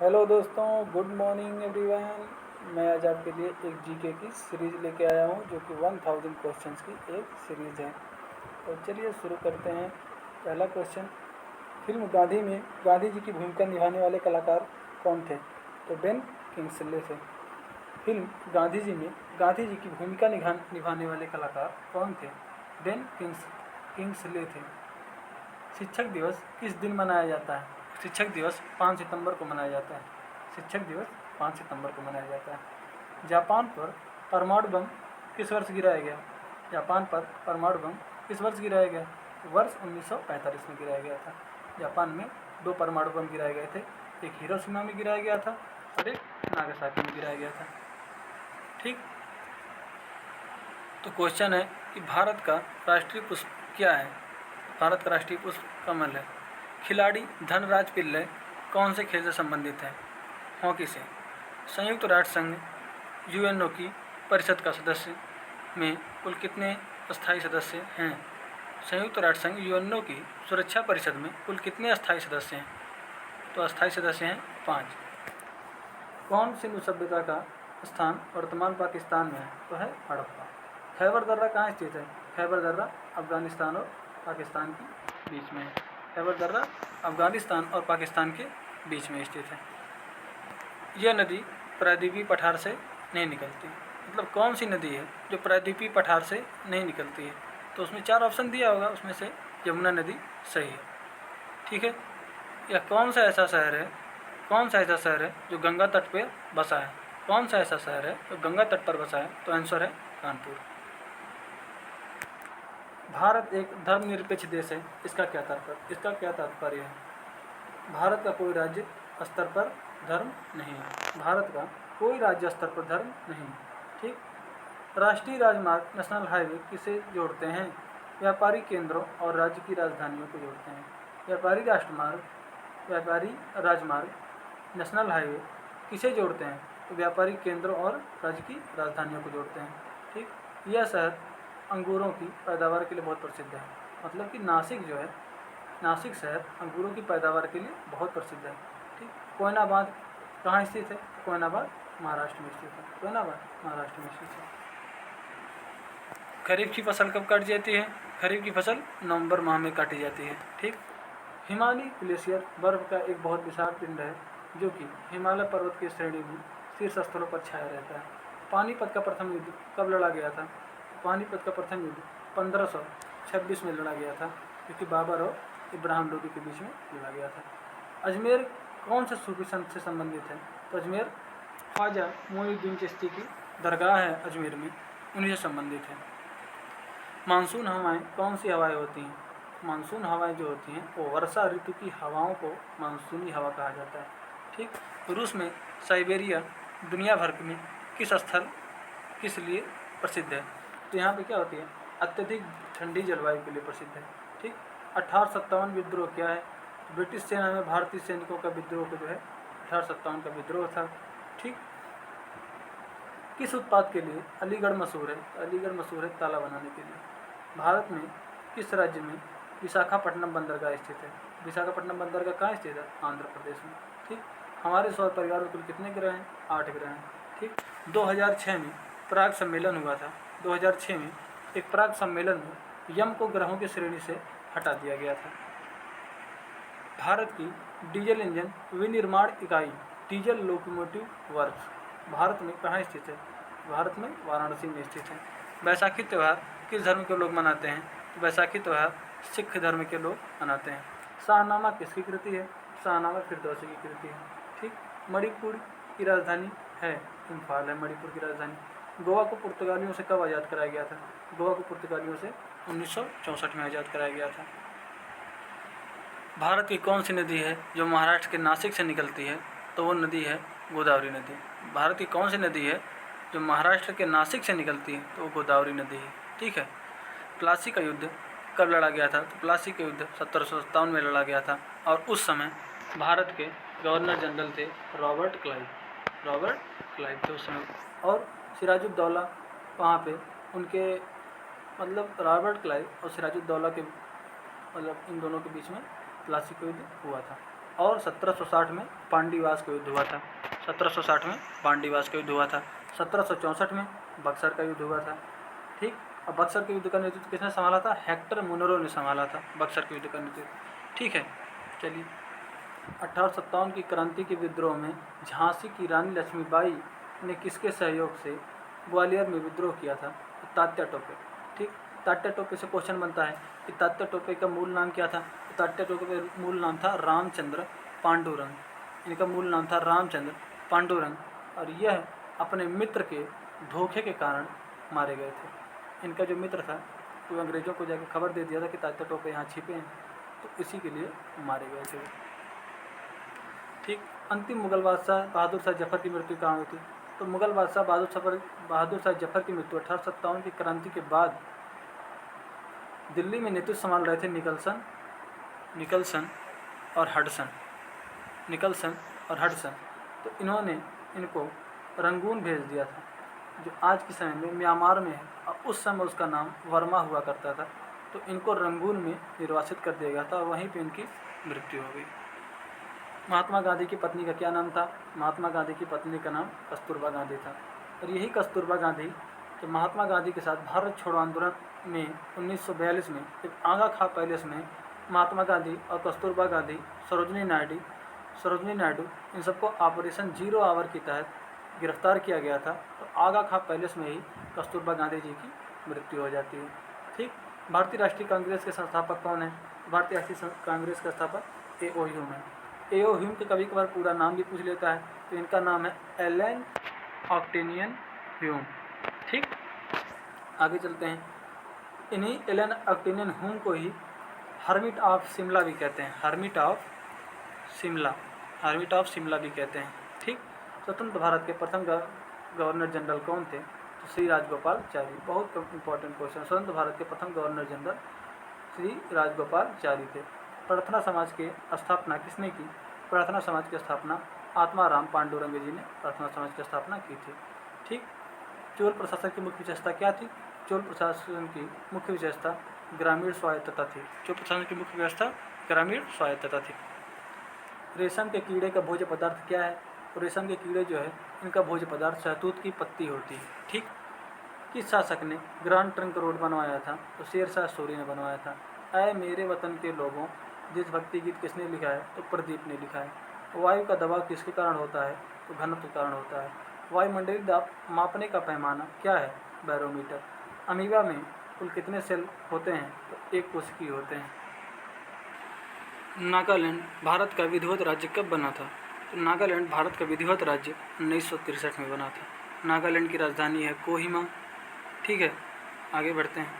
Hello दोस्तों, good morning everyone. मैं आज आपके लिए एक जीके की सीरीज़ लेके आया हूँ जो कि 1000 क्वेश्चंस की एक सीरीज़ है। तो चलिए शुरू करते हैं। पहला क्वेश्चन, फिल्म गांधी में गांधी जी की भूमिका निभाने वाले कलाकार कौन थे? तो बेन किंग्सले थे। फिल्म गांधी जी में गांधी जी की भूमिका निभाने वाले कलाकार कौन थे? बेन किंग्सले थे। शिक्षक दिवस किस दिन मनाया जाता है? शिक्षक दिवस 5 सितंबर को मनाया जाता है। शिक्षक दिवस 5 सितंबर को मनाया जाता है। जापान पर परमाणु बम किस वर्ष गिराया गया? जापान पर परमाणु बम किस वर्ष गिराया गया? वर्ष 1945 में गिराया गया था। जापान में 2 परमाणु बम गिराए गए थे, एक हिरोशिमा में गिराया गया था और एक नागासाकी में गिराया गया था। ठीक, तो क्वेश्चन है कि भारत का राष्ट्रीय पुष्प क्या है? भारत का राष्ट्रीय पुष्प कमल है। खिलाड़ी धनराज पिल्लई कौन से खेल से संबंधित है? हॉकी से। संयुक्त राष्ट्र संघ यूएनओ की परिषद का सदस्य में कुल कितने अस्थायी सदस्य हैं? संयुक्त राष्ट्र संघ यूएनओ की सुरक्षा परिषद में कुल कितने अस्थायी सदस्य हैं? तो अस्थायी सदस्य हैं 5। कौन सिंधु सभ्यता का स्थान वर्तमान पाकिस्तान में है? तो है हड़प्पा। खैबर दर्रा कहाँ स्थित है? खैबर दर्रा अफगानिस्तान और पाकिस्तान के बीच में है। खैबर दर्रा अफगानिस्तान और पाकिस्तान के बीच में स्थित है। यह नदी प्रायद्वीपीय पठार से नहीं निकलती। मतलब कौन सी नदी है जो प्रायद्वीपीय पठार से नहीं निकलती है? तो उसमें 4 ऑप्शन दिया होगा, उसमें से यमुना नदी सही है। ठीक है। यह कौन सा ऐसा शहर है जो गंगा तट पर बसा है? कौन सा ऐसा शहर है जो गंगा तट पर बसा है? तो आंसर है कानपुर। भारत एक धर्मनिरपेक्ष देश है, इसका क्या तात्पर्य है? भारत का कोई राज्य स्तर पर धर्म नहीं है। भारत का कोई राज्य स्तर पर धर्म नहीं है। ठीक। राष्ट्रीय राजमार्ग नेशनल हाईवे किसे जोड़ते हैं? व्यापारिक केंद्रों और राज्य की राजधानियों को जोड़ते हैं। व्यापारी राजमार्ग नेशनल हाईवे किसे जोड़ते हैं? तो व्यापारिक केंद्रों और राज्य की राजधानियों को जोड़ते हैं। ठीक। यह शहर अंगूरों की पैदावार के लिए बहुत प्रसिद्ध है। मतलब कि नासिक शहर अंगूरों की पैदावार के लिए बहुत प्रसिद्ध है। ठीक। कोयना बांध कहाँ स्थित है? कोयना बांध महाराष्ट्र में स्थित है। कोयना बांध महाराष्ट्र में स्थित है। खरीफ की फसल कब काटी जाती है? खरीफ की फसल नवंबर माह में काटी जाती है। ठीक। हिमालय ग्लेशियर बर्फ का एक बहुत विशाल पिंड है जो कि हिमालय पर्वत की श्रेणी में शीर्ष स्थलों पर छाया रहता है। पानीपत का प्रथम युद्ध कब लड़ा गया था? पानीपत का प्रथम युद्ध 1526 में लड़ा गया था, क्योंकि बाबर और इब्राहिम लोदी के बीच में लड़ा गया था। अजमेर कौन से सूफी संत से संबंधित है? तो अजमेर ख्वाजा मोइनुद्दीन चिश्ती की दरगाह है अजमेर में, उन्हीं से संबंधित है। मानसून हवाएं कौन सी हवाएं होती हैं? मानसून हवाएं जो होती हैं वो वर्षा ऋतु की हवाओं को मानसूनी हवा कहा जाता है। ठीक। रूस में साइबेरिया दुनिया भर में किस लिए प्रसिद्ध है? तो यहाँ पे क्या होती है? अत्यधिक ठंडी जलवायु के लिए प्रसिद्ध है। ठीक। 1857 विद्रोह क्या है? ब्रिटिश सेना में भारतीय सैनिकों का विद्रोह जो है 1857 का विद्रोह था। ठीक। किस उत्पाद के लिए अलीगढ़ मशहूर है? अलीगढ़ मशहूर है ताला बनाने के लिए। भारत में किस राज्य में विशाखापट्टनम बंदरगाह स्थित है? विशाखापट्टनम बंदरगाह कहाँ स्थित है? आंध्र प्रदेश में। ठीक। हमारे सौर परिवार में कुल कितने ग्रह हैं? 8 ग्रह हैं। ठीक। 2006 में प्राग सम्मेलन हुआ था। 2006 में एक प्राग सम्मेलन में यम को ग्रहों की श्रेणी से हटा दिया गया था। भारत की डीजल इंजन विनिर्माण इकाई डीजल लोकोमोटिव वर्क्स भारत में कहाँ स्थित है? भारत में वाराणसी में स्थित है। बैसाखी त्यौहार किस धर्म के लोग मनाते हैं? तो बैसाखी त्यौहार सिख धर्म के लोग मनाते हैं। शाहनामा किसकी कृति है? शाहनामा फिरदौसी की कृति है। ठीक। मणिपुर की राजधानी है इम्फाल है, मणिपुर की राजधानी। गोवा को पुर्तगालियों से कब आज़ाद कराया गया था? गोवा को पुर्तगालियों से 1964 में आज़ाद कराया गया था। भारत की कौन सी नदी है जो महाराष्ट्र के नासिक से निकलती है? तो वो नदी है गोदावरी नदी। भारत की कौन सी नदी है जो महाराष्ट्र के नासिक से निकलती है? तो वो गोदावरी नदी है। ठीक है। प्लासी का युद्ध कब लड़ा गया था? तो प्लासी का युद्ध 1757 में लड़ा गया था और उस समय भारत के गवर्नर जनरल थे रॉबर्ट क्लाइव थे उस समय। और सिराजुद्दौला वहाँ पे उनके मतलब रॉबर्ट क्लाइव और सिराजुद्दौला के मतलब इन दोनों के बीच में प्लासी का युद्ध हुआ था। और 1760 में पांडीवास का युद्ध हुआ था। 1760 में पांडीवास का युद्ध हुआ था। 1764 में बक्सर का युद्ध हुआ था। ठीक, अब बक्सर के युद्ध का नेतृत्व किसने संभाला था? हेक्टर मुनरो ने संभाला था बक्सर के युद्ध का नेतृत्व। ठीक है, चलिए 1857 की क्रांति के विद्रोह में झांसी की रानी लक्ष्मीबाई ने किसके सहयोग से ग्वालियर में विद्रोह किया था? तात्या टोपे। ठीक, तात्या टोपे से क्वेश्चन बनता है कि तात्या टोपे का मूल नाम क्या था? तात्या टोपे का मूल नाम था रामचंद्र पांडुरंग। इनका मूल नाम था रामचंद्र पांडुरंग, और यह अपने मित्र के धोखे के कारण मारे गए थे। इनका जो मित्र था वो अंग्रेजों को जाकर खबर दे दिया था कि तात्या टोपे यहाँ छिपे हैं, तो इसी के लिए मारे गए थे। ठीक, अंतिम मुगल बादशाह बहादुर शाह जफर की मृत्यु कहाँ हुई थी? तो मुगल बादशाह बहादुर शाह जफर की मृत्यु 1857 की क्रांति के बाद दिल्ली में नेतृत्व संभाल रहे थे निकलसन और हडसन। तो इन्होंने इनको रंगून भेज दिया था, जो आज के समय में म्यांमार में है, और उस समय उसका नाम वर्मा हुआ करता था। तो इनको रंगून में निर्वासित कर दिया गया था और वहीं पे इनकी मृत्यु हो गई। महात्मा गांधी की पत्नी का क्या नाम था? महात्मा गांधी की पत्नी का नाम कस्तूरबा गांधी था। और यही कस्तूरबा गांधी तो महात्मा गांधी के साथ भारत छोड़ो आंदोलन में 1942 में एक आगा खा पैलेस में महात्मा गांधी और कस्तूरबा गांधी, सरोजनी नायडू इन सबको ऑपरेशन जीरो आवर के तहत गिरफ्तार किया गया था। तो आगा खा पैलेस में ही कस्तूरबा गांधी जी की मृत्यु हो जाती है। ठीक, भारतीय राष्ट्रीय कांग्रेस के संस्थापक कौन है? भारतीय राष्ट्रीय कांग्रेस का संस्थापक ए.ओ. ह्यूम है। ए.ओ. ह्यूम का कभी कभार पूरा नाम भी पूछ लेता है, तो इनका नाम है एलन ऑक्टेनियन ह्यूम। ठीक, आगे चलते हैं। इन्हीं एलन ऑक्टेनियन ह्यूम को ही हर्मिट ऑफ शिमला भी कहते हैं। हर्मिट ऑफ शिमला भी कहते हैं। ठीक, स्वतंत्र भारत के प्रथम गवर्नर जनरल कौन थे? तो श्री राजगोपालचारी। बहुत इंपॉर्टेंट क्वेश्चन। स्वतंत्र भारत के प्रथम गवर्नर जनरल श्री राजगोपालचारी थे। प्रार्थना समाज की स्थापना किसने की? प्रार्थना समाज की स्थापना आत्माराम पांडुरंग जी ने प्रार्थना समाज की स्थापना की थी। ठीक, चोल प्रशासन की मुख्य विशेषता क्या थी? चोल प्रशासन की मुख्य विशेषता ग्रामीण स्वायत्तता थी। चोल प्रशासन की मुख्य व्यवस्था ग्रामीण स्वायत्तता थी। रेशम के कीड़े का भोज्य पदार्थ क्या है? तो रेशम के कीड़े जो है इनका भोज्य पदार्थ शहतूत की पत्ती होती है। ठीक, किस शासक ने ग्रांड ट्रंक रोड बनवाया था? तो शेरशाह सूरी ने बनवाया था। ऐ मेरे वतन के लोगों देशभक्ति गीत किसने लिखा है? तो प्रदीप ने लिखा है। वायु का दबाव किसके कारण होता है? तो घनत्व के कारण होता है। वायुमंडलीय दाब मापने का पैमाना क्या है? बैरोमीटर। अमीबा में कुल कितने सेल होते हैं? तो एक कोशिकीय होते हैं। नागालैंड भारत का विधिवत राज्य कब बना था? तो नागालैंड भारत का विधिवत राज्य 1963 में बना था। नागालैंड की राजधानी है कोहिमा। ठीक है, आगे बढ़ते हैं।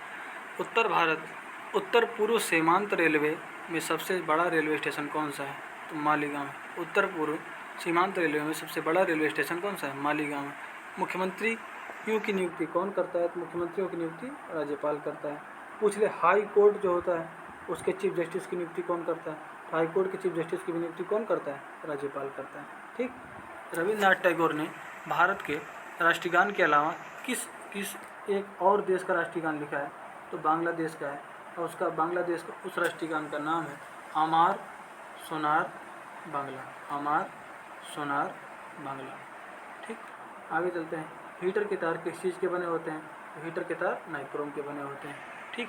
उत्तर पूर्व सीमांत रेलवे में सबसे बड़ा रेलवे स्टेशन कौन सा है? तो मालीगांव है। उत्तर पूर्व सीमांत रेलवे में सबसे बड़ा रेलवे स्टेशन कौन सा है? मालीगांव है। मुख्यमंत्रियों की नियुक्ति कौन करता है? तो मुख्यमंत्रियों की नियुक्ति राज्यपाल करता है। पूछ ले, हाई कोर्ट जो होता है उसके चीफ जस्टिस की नियुक्ति कौन करता है? हाई कोर्ट के चीफ जस्टिस की भी नियुक्ति कौन करता है? राज्यपाल करता है। ठीक, रविन्द्रनाथ टैगोर ने भारत के राष्ट्रगान के अलावा किस एक और देश का राष्ट्रगान लिखा है? तो बांग्लादेश का है, और उसका बांग्लादेश का उस राष्ट्रगान का नाम है आमार सोनार बांग्ला। आमार सोनार बांग्ला। ठीक, आगे चलते हैं। हीटर के तार किस चीज़ के बने होते हैं? तो हीटर के तार नाइक्रोम के बने होते हैं। ठीक,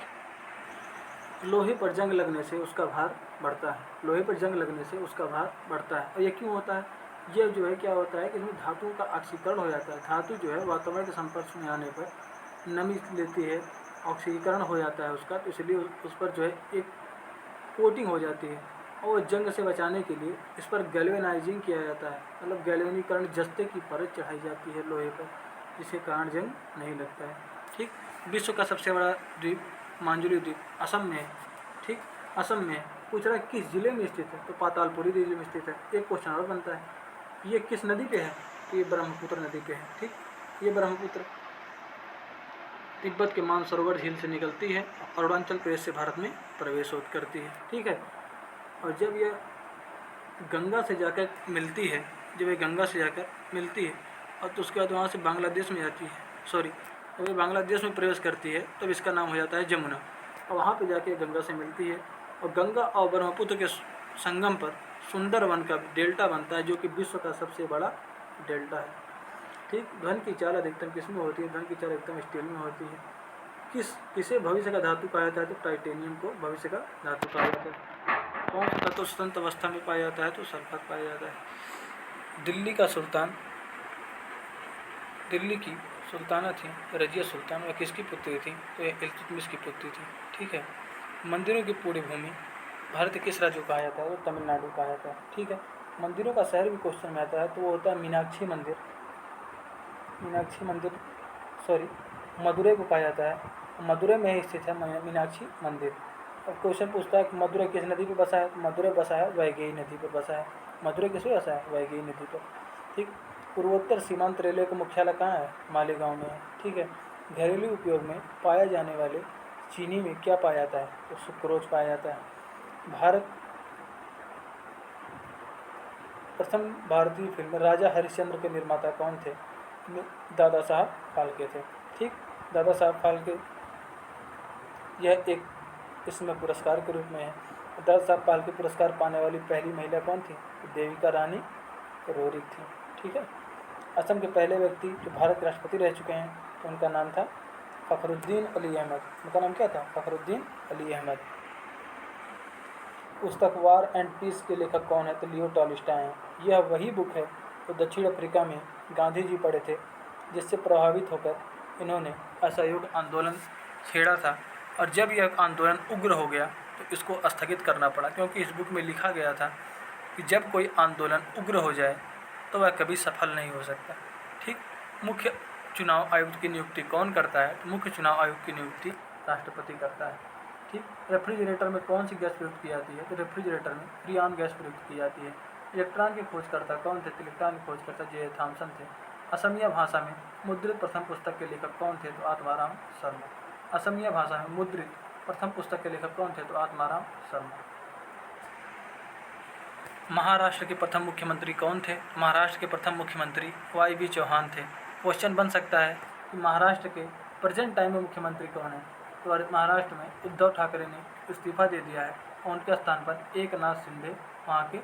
लोहे पर जंग लगने से उसका भार बढ़ता है। लोहे पर जंग लगने से उसका भार बढ़ता है। और ये क्यों होता है? ये जो है क्या होता है कि इसमें धातुओं का ऑक्सीकरण हो जाता है। धातु जो है वातावरण के संपर्क में आने पर नमी लेती है, ऑक्सीकरण हो जाता है उसका, तो इसलिए उस पर जो है एक कोटिंग हो जाती है। और जंग से बचाने के लिए इस पर गैल्वेनाइजिंग किया जाता है, मतलब गैल्वेनीकरण जस्ते की परत चढ़ाई जाती है लोहे पर, जिसके कारण जंग नहीं लगता है। ठीक, विश्व का सबसे बड़ा द्वीप मांजुली द्वीप असम में है। ठीक, असम में पूछ रहा है किस जिले में स्थित है? तो पातालपुरी जिले में स्थित है। एक क्वेश्चन और बनता है, ये किस नदी पे है? तो ये ब्रह्मपुत्र नदी पे है। ठीक, ये ब्रह्मपुत्र तिब्बत के मानसरोवर झील से निकलती है और अरुणाचल प्रदेश से भारत में प्रवेश करती है। ठीक है, और जब यह गंगा से जाकर मिलती है, और तो उसके बाद वहाँ से बांग्लादेश में जाती है, जब ये बांग्लादेश में प्रवेश करती है तब इसका नाम हो जाता है जमुना। और वहाँ पे जाके गंगा से मिलती है, और गंगा और ब्रह्मपुत्र के संगम पर सुंदरवन का डेल्टा बनता है, जो कि विश्व का सबसे बड़ा डेल्टा है। ठीक, धन की चाल अधिकतम किस में होती है? धन की चाल अधिकतम स्टील में होती है। किसे भविष्य का धातु कहा जाता है? तो टाइटेनियम को भविष्य का धातु कहा जाता है। कौन सा तत्व स्वतंत्र अवस्था में पाया जाता है? तो सल्फर पाया जाता है। दिल्ली की सुल्ताना थी रजिया सुल्तान, वह किसकी पुत्री थी? तो यह इल्तुतमिश की पुत्री थी। ठीक है। मंदिरों की पूरी भूमि भारत के किस राज्य को कहा जाता है? तो तमिलनाडु कहा जाता है। ठीक है। मंदिरों का शहर भी क्वेश्चन में आता है, तो वो होता है मीनाक्षी मंदिर, मदुरै को कहा जाता है। मदुरै में ही स्थित है मीनाक्षी मंदिर। अब क्वेश्चन पूछता है कि मदुरै किस नदी पर बसा है? मदुरै बसा है वैगई नदी पर बसा है। मदुरै किस पर बसा है? वैगई नदी पर। ठीक। पूर्वोत्तर सीमांत रेलवे का मुख्यालय कहाँ है? मालेगांव में है। ठीक है। घरेलू उपयोग में पाया जाने वाले चीनी में क्या पाया जाता है? तो सुक्रोज पाया जाता है। प्रथम भारतीय फिल्म राजा हरिश्चंद्र के निर्माता कौन थे? दादा साहब फाल्के थे। ठीक। दादा साहब फाल्के यह एक इसमें पुरस्कार के रूप में है। दादा साहब फाल्के पुरस्कार पाने वाली पहली महिला कौन थी? देविका रानी रोरिक थी। ठीक है। असम के पहले व्यक्ति जो भारत के राष्ट्रपति रह चुके हैं, तो उनका नाम था फ़खरुद्दीन अली अहमद। उनका नाम क्या था? फ़खरुद्दीन अली अहमद। पुस्तक वार एंड पीस के लेखक कौन है? तो लियो टॉल्स्टॉय हैं। यह वही बुक है जो दक्षिण अफ्रीका में गांधी जी पढ़े थे, जिससे प्रभावित होकर इन्होंने असहयोग आंदोलन छेड़ा था, और जब यह आंदोलन उग्र हो गया तो इसको स्थगित करना पड़ा, क्योंकि इस बुक में लिखा गया था कि जब कोई आंदोलन उग्र हो जाए तो वह कभी सफल नहीं हो सकता। ठीक। मुख्य चुनाव आयुक्त की नियुक्ति कौन करता है? तो मुख्य चुनाव आयुक्त की नियुक्ति राष्ट्रपति करता है। ठीक। रेफ्रिजरेटर में कौन सी गैस प्रयुक्त की जाती है? तो रेफ्रिजरेटर में फ्रीऑन गैस प्रयुक्त की जाती है। इलेक्ट्रॉन के खोजकर्ता कौन थे? तो इलेक्ट्रॉन के खोजकर्ता जे थॉमसन थे। असमिया भाषा में मुद्रित प्रथम पुस्तक के लेखक कौन थे? तो आत्माराम शर्मा। असमिया भाषा में मुद्रित प्रथम पुस्तक के लेखक कौन थे? तो आत्माराम शर्मा। महाराष्ट्र के प्रथम मुख्यमंत्री कौन थे? महाराष्ट्र के प्रथम मुख्यमंत्री वाई.बी. चौहान थे। क्वेश्चन बन सकता है कि महाराष्ट्र के प्रेजेंट टाइम में मुख्यमंत्री कौन है? तो महाराष्ट्र में उद्धव ठाकरे ने इस्तीफा दे दिया है, और उनके स्थान पर एकनाथ शिंदे वहाँ के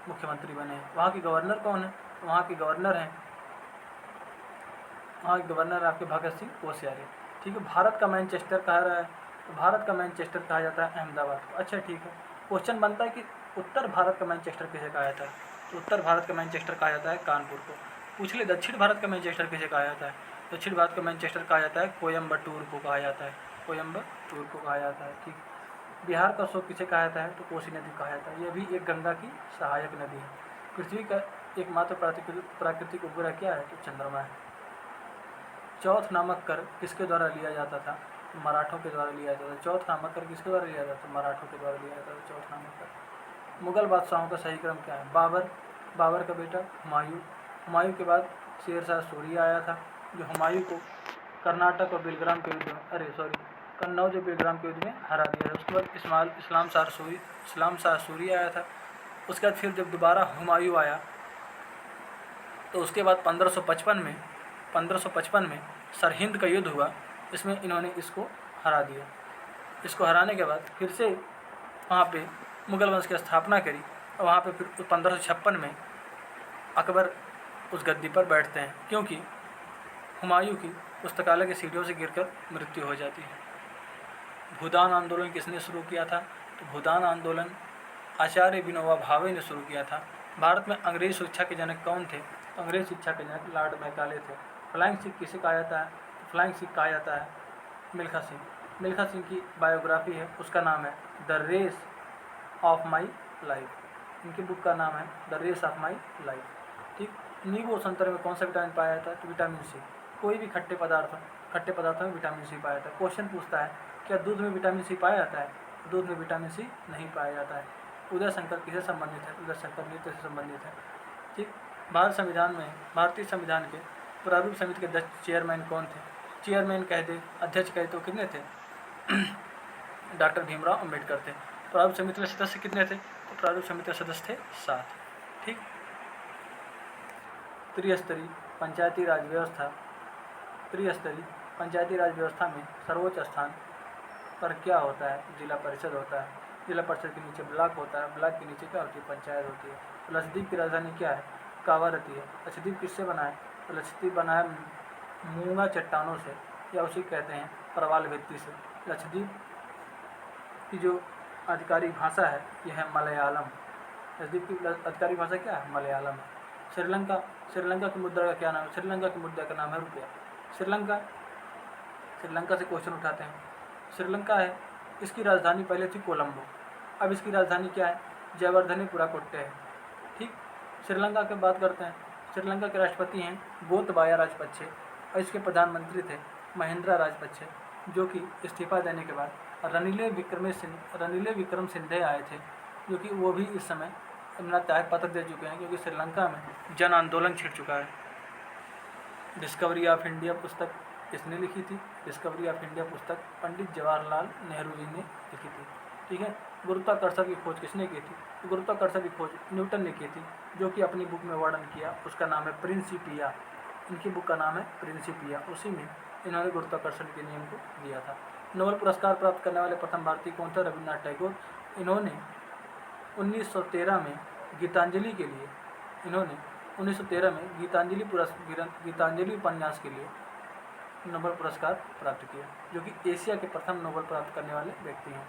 मुख्यमंत्री बने हैं। वहाँ के गवर्नर कौन है? वहाँ के गवर्नर आपके भगत सिंह कोश्यारी। ठीक है। भारत का मैनचेस्टर कहा रहा है, तो भारत का मैनचेस्टर कहा जाता है अहमदाबाद को। अच्छा, ठीक है। क्वेश्चन बनता है कि उत्तर भारत का मैनचेस्टर किसे कहा जाता है? तो उत्तर भारत का मैनचेस्टर कहा जाता है कानपुर को। पूछ ले दक्षिण भारत का मैनचेस्टर किसे कहा जाता है? दक्षिण भारत का मैनचेस्टर कहा जाता है कोयम्बटूर को कहा जाता है। कोयम्बटूर को कहा जाता है। ठीक। बिहार का अशोक किसे कहा जाता है? तो कोसी नदी कहा जाता है। यह भी एक गंगा की सहायक नदी है। पृथ्वी का एकमात्र प्राकृतिक उपग्रह क्या है? तो चंद्रमा है। चौथ नामक कर किसके द्वारा लिया जाता था? मराठों के द्वारा लिया जाता था। चौथ नामक कर किसके द्वारा लिया जाता था? मराठों के द्वारा लिया जाता था चौथ नामक कर। मुगल बादशाहों का सही क्रम क्या है? बाबर का बेटा हुमायूं के बाद शेरशाह सूरी आया था, जो हुमायूं को कर्नाटक और बेलग्राम के युद्ध में कन्नौज और बेलग्राम के युद्ध में हरा दिया था। उसके बाद इस्लाम शाह सूरी आया था। उसके बाद फिर जब दोबारा हुमायूं आया, तो उसके बाद 1555 में सरहिंद का युद्ध हुआ। इसमें इन्होंने इसको हरा दिया। इसको हराने के बाद फिर से वहाँ पे मुगल वंश की स्थापना करी, और वहाँ पे फिर 1556 में अकबर उस गद्दी पर बैठते हैं, क्योंकि हुमायूं की पुस्तकालय की सीढ़ियों से गिरकर मृत्यु हो जाती है। भूदान आंदोलन किसने शुरू किया था? तो भूदान आंदोलन आचार्य विनोबा भावे ने शुरू किया था। भारत में अंग्रेजी शिक्षा के जनक कौन थे? तो अंग्रेजी शिक्षा के जनक लॉर्ड मैकाले थे। फ्लाइंग सिख किसे कहा जाता है? तो फ्लाइंग सिख कहा जाता है मिल्खा सिंह। मिल्खा सिंह की बायोग्राफी है, उसका नाम है the race of my life. इनकी बुक का नाम है the race of my life. ठीक। नींबू और संतरे में कौन सा विटामिन पाया जाता है? तो विटामिन सी। कोई भी खट्टे पदार्थों में विटामिन सी पाया जाता है। क्वेश्चन पूछता है क्या दूध में विटामिन सी पाया जाता है? तो दूध में विटामिन सी नहीं पाया जाता है। उदय शंकर किससे संबंधित है? उदय शंकर नृत्य से संबंधित है। ठीक। भारतीय संविधान के प्रारूप समिति के 10 चेयरमैन कौन थे? चेयरमैन कह दे, अध्यक्ष कहे तो कितने थे? डॉक्टर भीमराव अम्बेडकर थे। प्रारूप समिति के सदस्य कितने थे? तो प्रारूप समिति के सदस्य थे 7। ठीक। त्रिस्तरीय पंचायती राज व्यवस्था में सर्वोच्च स्थान पर क्या होता है? जिला परिषद होता है। जिला परिषद के नीचे ब्लॉक होता है, ब्लॉक के नीचे क्या होती है, पंचायत होती है। तो लक्षद्वीप की राजधानी क्या है, कावा रहती है। लक्षद्वीप किससे बना है, तो लक्षद्वीप बना है मूंगा चट्टानों से, या उसी कहते हैं प्रवाल भित्ति से। लक्षद्वीप की जो आधिकारिक भाषा है यह है मलयालम। लक्षद्वीप की आधिकारिक भाषा क्या है, मलयालम है। श्रीलंका की मुद्रा का क्या नाम है, श्रीलंका की मुद्रा का नाम है रुपया। श्रीलंका से क्वेश्चन उठाते हैं। श्रीलंका है, इसकी राजधानी पहले थी कोलंबो, अब इसकी राजधानी क्या है, जयवर्धनेपुरा कोट्टे है। ठीक, श्रीलंका की बात करते हैं। श्रीलंका के राष्ट्रपति हैं गोतबाया राजपक्षे और इसके प्रधानमंत्री थे महिंद्रा राजपक्षे, जो कि इस्तीफा देने के बाद रनिल विक्रमसिंघे आए थे, जो कि वो भी इस समय अपना त्याग पत्र दे चुके हैं, क्योंकि श्रीलंका में जन आंदोलन छिड़ चुका है। डिस्कवरी ऑफ इंडिया पुस्तक किसने लिखी थी, डिस्कवरी ऑफ इंडिया पुस्तक पंडित जवाहरलाल नेहरू जी ने लिखी थी। ठीक है, गुरुत्वाकर्षण की खोज किसने की थी, गुरुत्वाकर्षण की खोज न्यूटन ने की थी, जो कि अपनी बुक में वर्णन किया, उसका नाम है प्रिंसिपिया। इनकी बुक का नाम है प्रिंसिपिया, उसी में इन्होंने गुरुत्वाकर्षण के नियम को दिया था। नोबेल पुरस्कार प्राप्त करने वाले प्रथम भारतीय कौन थे, रविन्द्रनाथ टैगोर। इन्होंने 1913 में गीतांजलि के लिए, इन्होंने 1913 में गीतांजलि उपन्यास के लिए नोबेल पुरस्कार प्राप्त किया, जो कि एशिया के प्रथम नोबेल प्राप्त करने वाले व्यक्ति हैं।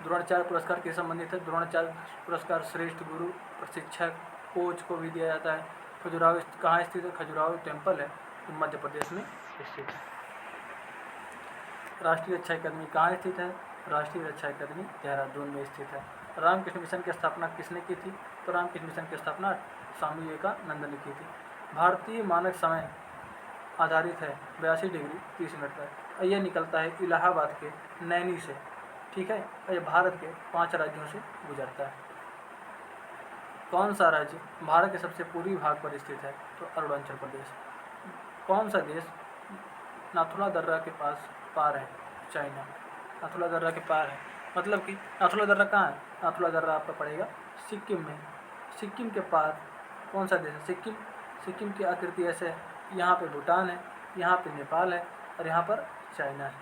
द्रोणाचार्य पुरस्कार के संबंधित है। द्रोणाचार्य पुरस्कार श्रेष्ठ गुरु, प्रशिक्षक, कोच को भी दिया जाता है। खजुराहो कहाँ स्थित है, खजुराहो टेम्पल है, जो मध्य प्रदेश में स्थित है। राष्ट्रीय रक्षा अकादमी कहाँ स्थित है, राष्ट्रीय रक्षा अकादमी देहरादून में स्थित है। रामकृष्ण मिशन की स्थापना किसने की थी, तो रामकृष्ण मिशन की स्थापना स्वामी विवेकानंद ने की थी। भारतीय मानक समय आधारित है 82 डिग्री 30 मिनट पर। यह निकलता है इलाहाबाद के नैनी से। ठीक है, और यह भारत के 5 राज्यों से गुजरता है। कौन सा राज्य भारत के सबसे पूर्वी भाग पर स्थित है, तो अरुणाचल प्रदेश। कौन सा देश नाथुला दर्रा के पार है, चाइना। नाथुला दर्रा के पार है, मतलब कि नाथुला दर्रा कहाँ है, नाथुला दर्रा आपका पड़ेगा सिक्किम में। सिक्किम के पार कौन सा देश है, सिक्किम की आकृति ऐसे है, यहाँ पे भूटान है, यहाँ पे नेपाल है और यहाँ पर चाइना है।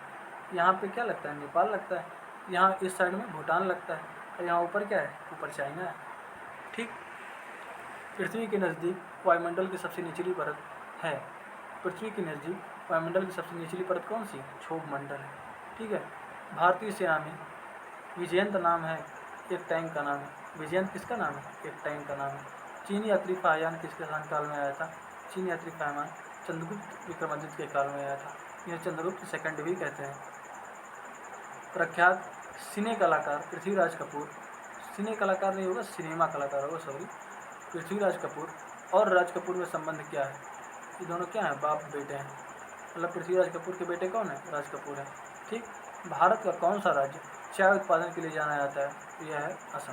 यहाँ पे क्या लगता है, नेपाल लगता है, यहाँ इस साइड में भूटान लगता है और यहाँ ऊपर क्या है, ऊपर चाइना है। ठीक, पृथ्वी के नज़दीक वायुमंडल की सबसे निचली परत है। पृथ्वी के नज़दीक वायुमंडल की सबसे निचली परत कौन सी, क्षोभ मंडल है। ठीक है, भारतीय सेना में विजयंत नाम है एक टैंक का नाम है। विजयंत किसका नाम है, एक टैंक का नाम है। चीनी यात्री फायान किसके शासनकाल में आया था, चीनी यात्री फायान चंद्रगुप्त विक्रमादित्य के काल में आया था। यह चंद्रगुप्त सेकंड भी कहते हैं। प्रख्यात सिने कलाकार पृथ्वीराज कपूर, सिने कलाकार नहीं होगा, सिनेमा कलाकार होगा, सॉरी। पृथ्वीराज कपूर और राज कपूर में संबंध क्या है, ये दोनों क्या हैं, बाप बेटे हैं। मतलब पृथ्वीराज कपूर के बेटे कौन है, राज कपूर है। ठीक, भारत का कौन सा राज्य चाय उत्पादन के लिए जाना जाता है, तो यह है असम।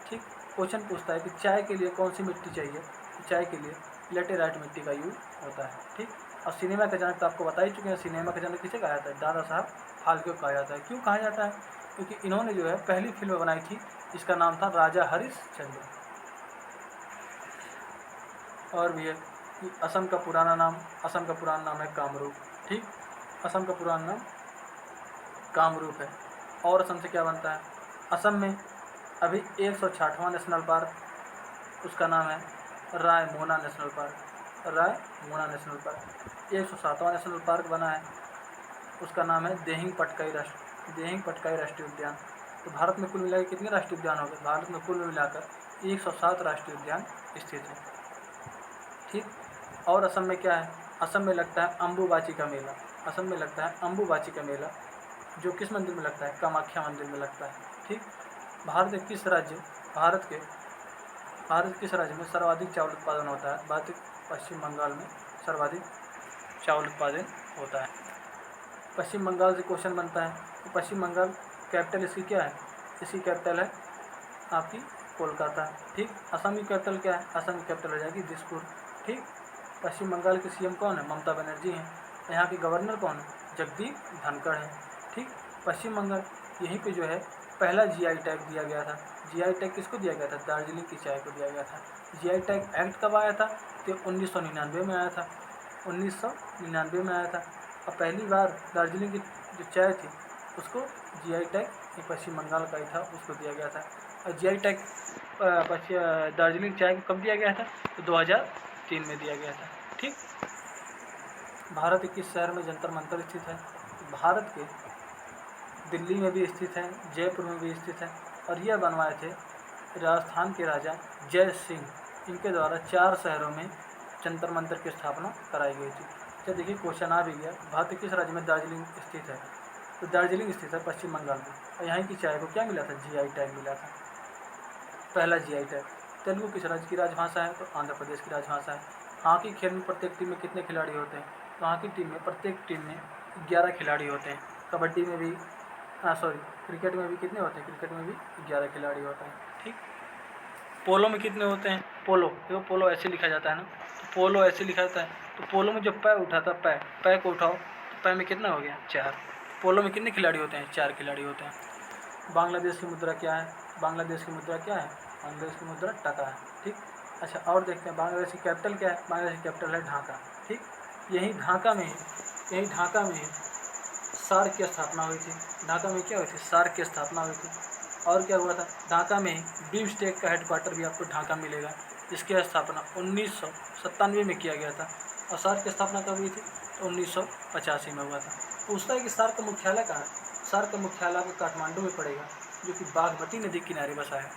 ठीक, क्वेश्चन पूछता है कि चाय के लिए कौन सी मिट्टी चाहिए, तो चाय के लिए लेटेराइट मिट्टी का यूज होता है। ठीक, और सिनेमा का जनक तो आपको बता ही चुके हैं, सिनेमा का जनक किसे कहा जाता है, दादा साहब फाल्के को कहा जाता है। क्यों कहा जाता है, क्योंकि इन्होंने जो है पहली फिल्म बनाई थी, इसका नाम था राजा हरिश्चंद्र। और भी है कि असम का पुराना नाम है कामरूप। ठीक, असम का पुराना नाम कामरूप है। और असम से क्या बनता है, असम में अभी 166वां नेशनल पार्क, उसका नाम है Raimona national park. Raimona national park 107वां नेशनल पार्क बना है, उसका नाम है देहिंग पटकाई राष्ट्रीय उद्यान। तो भारत में कुल मिलाकर कितने राष्ट्रीय उद्यान हो गए, भारत में कुल मिलाकर 107 राष्ट्रीय उद्यान स्थित है। ठीक, और असम में क्या है, असम में लगता है अम्बुबाची का मेला। असम में लगता है अम्बुबाची का मेला, जो किस मंदिर में लगता है, कामाख्या मंदिर में लगता है। ठीक, भारत के किस राज्य में सर्वाधिक चावल उत्पादन होता है, भारत पश्चिम बंगाल में सर्वाधिक चावल उत्पादन होता है। पश्चिम बंगाल से क्वेश्चन बनता है, तो पश्चिम बंगाल कैपिटल इसकी क्या है, इसकी कैपिटल है आपकी कोलकाता। ठीक, असम की कैपिटल क्या है, असम की कैपिटल हो जाएगी दिसपुर। ठीक, पश्चिम बंगाल के सीएम कौन है, ममता बनर्जी हैं। यहाँ के गवर्नर कौन है, जगदीप धनखड़ है। ठीक, पश्चिम बंगाल यहीं पे जो है पहला जीआई टैग दिया गया था। जीआई टैग किसको दिया गया था, दार्जिलिंग की चाय को दिया गया था। जीआई टैग एक्ट कब आया था, तो 1999 में आया था, 1999 में आया था। और पहली बार दार्जिलिंग की जो चाय थी उसको जीआई टैग, ये पश्चिम बंगाल का ही था, उसको दिया गया था। और जीआई टैग दार्जिलिंग चाय को कब दिया गया था? तो 2003 में दिया गया था। ठीक। भारत के किस शहर में जंतर मंतर स्थित है? भारत के दिल्ली में भी स्थित है, जयपुर में भी स्थित है, और यह बनवाए थे राजस्थान के राजा जय सिंह, इनके द्वारा 4 शहरों में जंतर मंतर की स्थापना कराई गई थी। तो देखिए क्वेश्चन आ भी गया, भारत के किस राज्य में दार्जिलिंग स्थित है? तो दार्जिलिंग स्थित है पश्चिम बंगाल में। और यहाँ की चाय को क्या मिला था? जीआई टैग मिला था, पहला जीआई टैग। तेलुगु किस राज्य की राजभाषा है? तो आंध्र प्रदेश की राजभाषा है। हॉकी खेल में प्रत्येक टीम में कितने खिलाड़ी होते हैं? तो हॉकी टीम में प्रत्येक टीम में 11 खिलाड़ी होते हैं। कबड्डी में भी क्रिकेट में भी कितने होते हैं? क्रिकेट में भी 11 खिलाड़ी होते हैं। ठीक। पोलो में कितने होते हैं? पोलो, देखो पोलो ऐसे लिखा जाता है ना, तो पोलो ऐसे लिखा जाता है, तो पोलो में जब पैर उठाता, पैर को उठाओ तो पैर में कितना हो गया? 4। पोलो में कितने खिलाड़ी होते हैं? 4 खिलाड़ी होते हैं। बांग्लादेश की मुद्रा क्या है? बांग्लादेश की मुद्रा क्या है? बांग्लादेश की मुद्रा टका है। ठीक। अच्छा, और देखते हैं बांग्लादेश की कैपिटल क्या है? बांग्लादेश की कैपिटल है ढाका। ठीक। यही ढाका में ही सार्क की स्थापना हुई थी। ढाका में क्या हुई थी? सार्क की स्थापना हुई थी। और क्या हुआ था? ढाका में बीमस्टेक का हेडक्वार्टर भी आपको ढाका मिलेगा, जिसकी स्थापना 1997 में किया गया था। और सार्क की स्थापना कब हुई थी? तो 1985 में हुआ था। पूछता है कि सार्क का मुख्यालय कहाँ है? सार्क का मुख्यालय आपको काठमांडू में पड़ेगा, जो कि बागमती नदी के किनारे बसा है।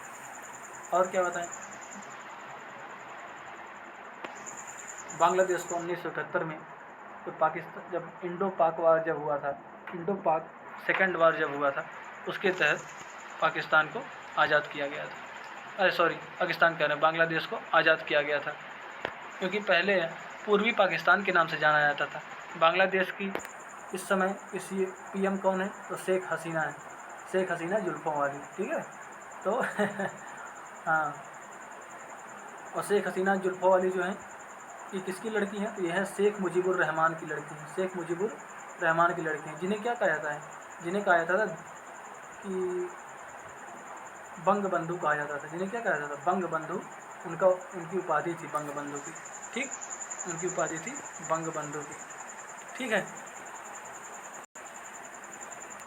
और क्या बताएं? बांग्लादेश को 1978 में पाकिस्तान, जब इंडो पाक वार जब हुआ था, इंडो पाक सेकेंड वार जब हुआ था, उसके तहत पाकिस्तान को आज़ाद किया गया था। पाकिस्तान कह रहे हैं, बांग्लादेश को आज़ाद किया गया था, क्योंकि पहले पूर्वी पाकिस्तान के नाम से जाना जाता था। बांग्लादेश की इस समय इसी पीएम कौन है? तो शेख हसीना है, शेख हसीना जुल्फ़ों वाली। ठीक है, तो हाँ, और शेख हसीना जुल्फ़ों वाली जो है, ये किसकी लड़की है? तो यह है शेख मुजीबुर रहमान की लड़की है। शेख मुजीबुर रहमान की लड़की है, जिन्हें क्या कहा जाता है? जिन्हें कहा जाता था कि बंग बंधु कहा जाता था। जिन्हें क्या कहा जाता था? बंग बंधु। उनकी उपाधि थी बंग बंधु की। ठीक, उनकी उपाधि थी बंग बंधु की। ठीक है।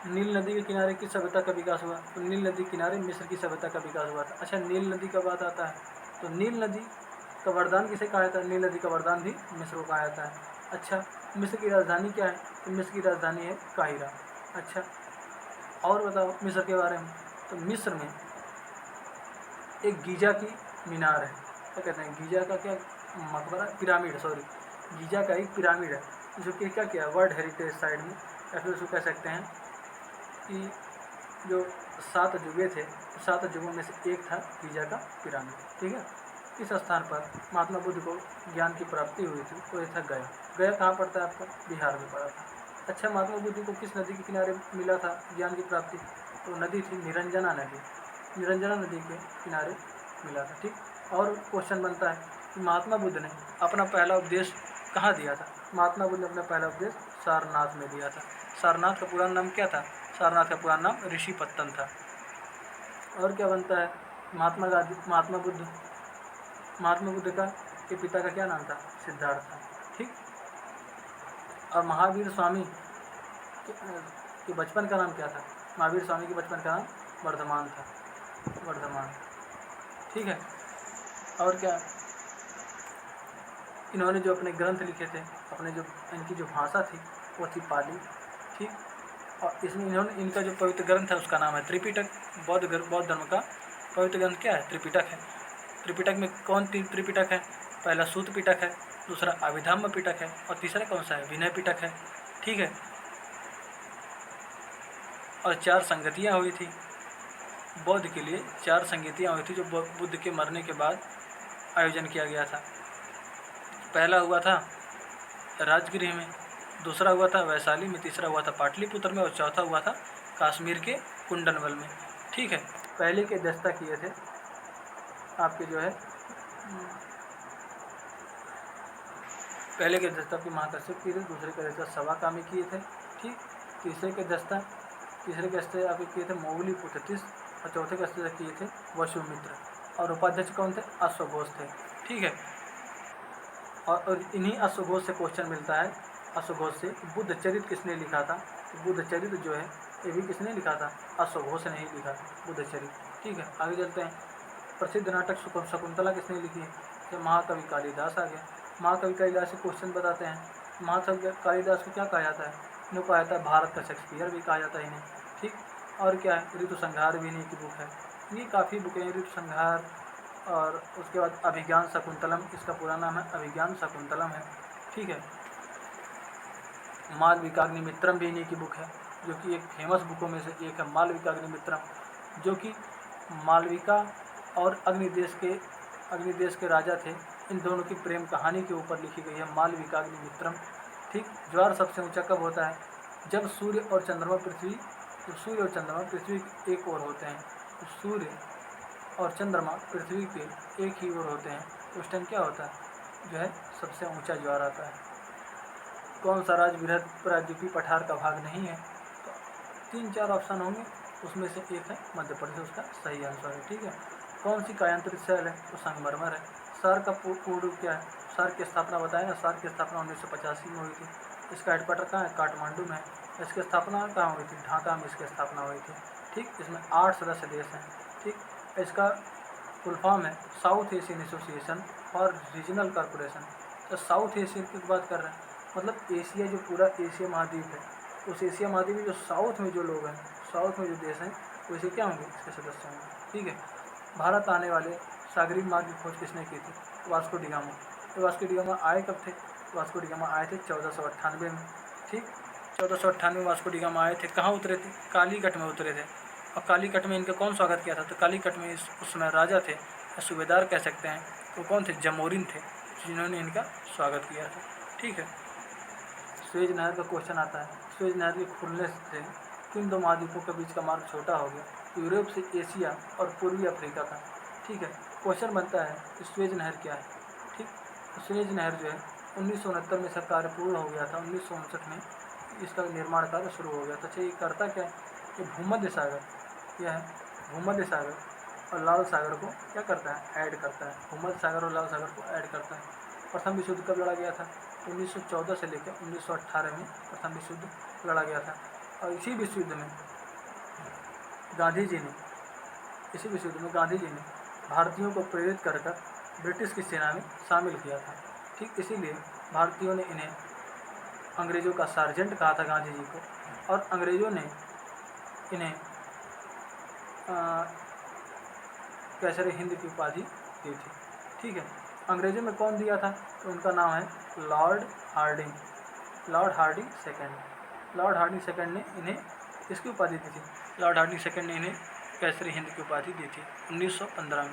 नील नदी के किनारे किस सभ्यता का विकास हुआ? तो नील नदी किनारे मिस्र की सभ्यता का विकास हुआ था। अच्छा, नील नदी का बात आता है, तो नील नदी का वरदान किसे कहा जाता है? नील नदी का वरदान भी मिस्र को कहा जाता है। अच्छा, मिस्र की राजधानी क्या है? तो मिस्र की राजधानी है काहिरा। अच्छा, और बताओ मिस्र के बारे में। तो मिस्र में एक गीजा की मीनार है, क्या कहते हैं? गीजा का क्या मकबरा? पिरामिड, गीजा का एक पिरामिड है, जो कि क्या किया? वर्ल्ड हेरिटेज साइट में, या फिर उसको कह सकते हैं कि जो 7 जुगे थे, 7 जुगों में से एक था गीजा का पिरामिड। ठीक है। इस स्थान पर महात्मा बुद्ध को ज्ञान की प्राप्ति हुई थी, तो यह था गया। गया कहाँ पड़ता है आपका? बिहार में पड़ा था। अच्छा, महात्मा बुद्ध को किस नदी के किनारे मिला था ज्ञान की प्राप्ति? तो नदी थी निरंजना नदी, निरंजना नदी के किनारे मिला था। ठीक। और क्वेश्चन बनता है कि महात्मा बुद्ध ने अपना पहला उपदेश कहाँ दिया था? महात्मा बुद्ध ने अपना पहला उपदेश सारनाथ में दिया था। सारनाथ का पूरा नाम क्या था? सारनाथ का पूरा नाम ऋषिपत्तन था। और क्या बनता है? महात्मा बुद्ध का के पिता का क्या नाम था? सिद्धार्थ था। ठीक। और महावीर स्वामी के बचपन का नाम क्या था? महावीर स्वामी के बचपन का नाम वर्धमान था, वर्धमान। ठीक है। और क्या, इन्होंने जो अपने ग्रंथ लिखे थे, इनकी जो भाषा थी वो थी पाली। ठीक। और इसमें इनका जो पवित्र ग्रंथ है उसका नाम है त्रिपिटक। बौद्ध धर्म का पवित्र ग्रंथ क्या है? त्रिपिटक है। त्रिपिटक में कौन 3 त्रिपिटक है? पहला सूत पिटक है, दूसरा अभिधम्म पिटक है, और तीसरा कौन सा है? विनय पिटक है। ठीक है। और 4 संगतियाँ हुई थी बौद्ध के लिए, 4 संगतियाँ हुई थी जो बुद्ध के मरने के बाद आयोजन किया गया था। पहला हुआ था राजगृह में, दूसरा हुआ था वैशाली में, तीसरा हुआ था पाटलिपुत्र में, और चौथा हुआ था कश्मीर के कुंडनवल में। ठीक है। पहले के दस्ता किए थे आपके जो है, पहले के दस्ता आपके महाकश्यप किए थे, दूसरे के दस्ता सवाकामी किए थे। ठीक। तीसरे के दस्ते आपके किए थे मोगलीपुत्र तीस, और चौथे के दस्ते किए थे वसुमित्र, और उपाध्यक्ष कौन थे? अश्वघोष थे। ठीक है। और इन्हीं अश्वघोष से क्वेश्चन मिलता है, अश्वघोष से बुद्ध चरित्र किसने लिखा था? तो बुद्ध चरित्र जो है ये भी किसने लिखा था? अश्व घोष ने ही लिखा था, बुद्धचरित। ठीक है, आगे चलते हैं। प्रसिद्ध नाटक शकुंतला किसने लिखी है? तो महाकवि कालिदास आ गया। महाकवि कालिदास से क्वेश्चन बताते हैं। महाकवि कालिदास को क्या कहा जाता है? इन्हें कहा जाता है भारत का शेक्सपियर भी कहा जाता है इन्हें। ठीक, और क्या है? ऋतु संहार भी इन्हीं की बुक है। ये काफ़ी बुकें हैं, ऋतु संहार, और उसके बाद अभिज्ञान शकुंतलम, इसका पूरा नाम है अभिज्ञान शकुंतलम है। ठीक है, मालविकाग्निमित्रम भी इन्हीं की बुक है, जो कि एक फेमस बुकों में से एक है मालविकाग्निमित्रम, जो कि मालविका और अग्निदेश के राजा थे, इन दोनों की प्रेम कहानी के ऊपर लिखी गई है मालविकाग्निमित्रम। ठीक, ज्वार सबसे ऊंचा कब होता है? जब सूर्य और चंद्रमा पृथ्वी एक ओर होते हैं। तो सूर्य और चंद्रमा पृथ्वी के एक ही ओर होते हैं, तो उस टाइम क्या होता है? जो है सबसे ऊंचा ज्वार आता है। कौन सा राज्य बृहद प्रायद्वीपीय पठार का भाग नहीं है? तो 3-4 ऑप्शन होंगे, उसमें से एक है मध्य प्रदेश, उसका सही आंसर है। ठीक है, कौन सी कायांतरित शैल है? तो संगमरमर है। सार्क का पूर्ण रूप क्या है? सार्क की स्थापना बताया ना, सार्क की स्थापना 1985 में हुई थी। इसका हेडक्वार्टर कहाँ है? काठमांडू में है। इसकी स्थापना कहाँ हुई थी? ढाका में इसकी स्थापना हुई थी। ठीक, इसमें 8 सदस्य देश हैं। ठीक, इसका फुल फॉर्म है साउथ एशियन एसोसिएशन और रीजनल कॉरपोरेशन। तो साउथ एशियन की बात कर रहे हैं, मतलब एशिया, जो पूरा एशिया महाद्वीप है, उस एशिया महाद्वीप में जो साउथ में जो लोग हैं, साउथ में जो देश हैं, वैसे क्या होंगे? इसके सदस्य होंगे। ठीक है, भारत आने वाले सागरीय मार्ग की खोज किसने की थी? Vasco D gamma. तो वास्को डी गामा आए कब थे? वास्को डी गामा आए थे 1498 में। ठीक, 1498 में वास्को डी गामा आए थे। कहाँ उतरे थे? कालीकट में उतरे थे। और कालीकट में इनका कौन स्वागत किया था? तो कालीकट में उस समय राजा थे, सूबेदार कह सकते हैं, तो कौन थे? जमोरिन थे, जिन्होंने इनका स्वागत किया था। ठीक है, सुएज नहर का क्वेश्चन आता है। सुएज नहर के खुलने से किन दो महाद्वीपों के बीच का मार्ग छोटा हो गया? यूरोप से एशिया और पूर्वी अफ्रीका का। ठीक है, क्वेश्चन बनता है कि सुएज नहर क्या है? ठीक, तो सुएज नहर जो है 1969 में इसका कार्य पूर्ण हो गया था। 1959 में इसका निर्माण कार्य शुरू हो गया था। अच्छा, ये करता क्या है? ये भूमध्य सागर, क्या है? भूमध्य सागर और लाल सागर को क्या करता है? ऐड करता है। भूमध्य सागर और लाल सागर को ऐड करता है। प्रथम विश्व युद्ध कब लड़ा गया था? 1914 से लेकर 1918 में प्रथम विश्व युद्ध लड़ा गया था। और इसी विश्व युद्ध में गांधी जी ने भारतीयों को प्रेरित कर ब्रिटिश की सेना में शामिल किया था। ठीक, इसीलिए भारतीयों ने इन्हें अंग्रेज़ों का सार्जेंट कहा था, गांधी जी को, और अंग्रेज़ों ने इन्हें कैसर हिंद की उपाधि दी थी। ठीक है, अंग्रेज़ों में कौन दिया था? तो उनका नाम है Lord Hardinge. Lord Hardinge second ने इन्हें किसकी उपाधि दी थी? लॉर्ड हार्डिंग सेकंड ने इन्हें कैसर हिंद की उपाधि दी थी 1915 में।